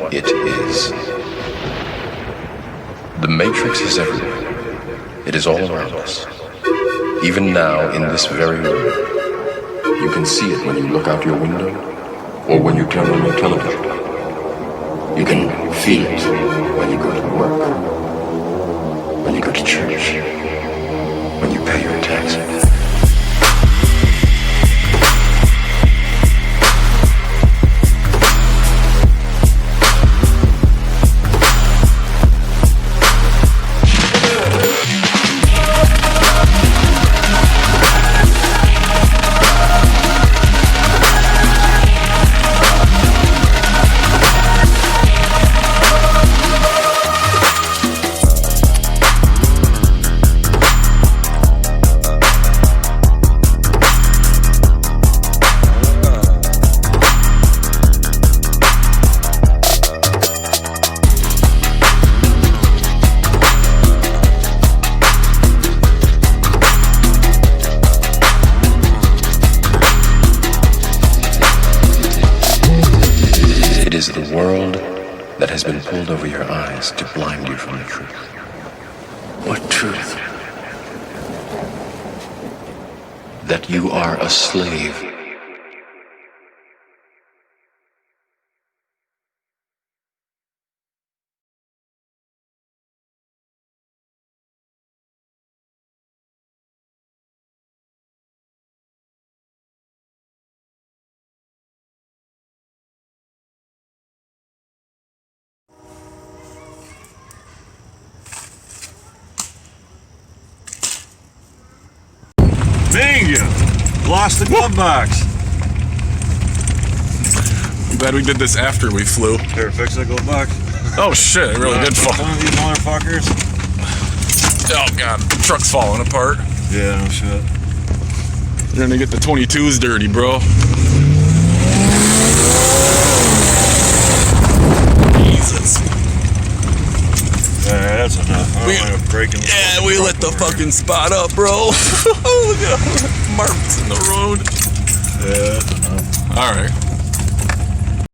what it is. The Matrix is everywhere. It is all around us. Even now, in this very room. You can see it when you look out your window or when you turn on your television. You can feel it when you go to work, when you go to church, when you pay your taxes. It is the world that has been pulled over your eyes to blind you from the truth. What truth? That you are a slave. Dang you! Lost the glove box. I'm glad we did this after we flew. Here, fix the glove box. Oh shit, it really did fall. One of these motherfuckers. Oh god, the truck's falling apart. Yeah, no shit. You're gonna get the 22s dirty, bro. Jesus. Yeah, that's enough. I don't want to break him. Yeah, we lit the fucking spot up, bro. Look at marks in the road. Yeah, that's enough. Alright.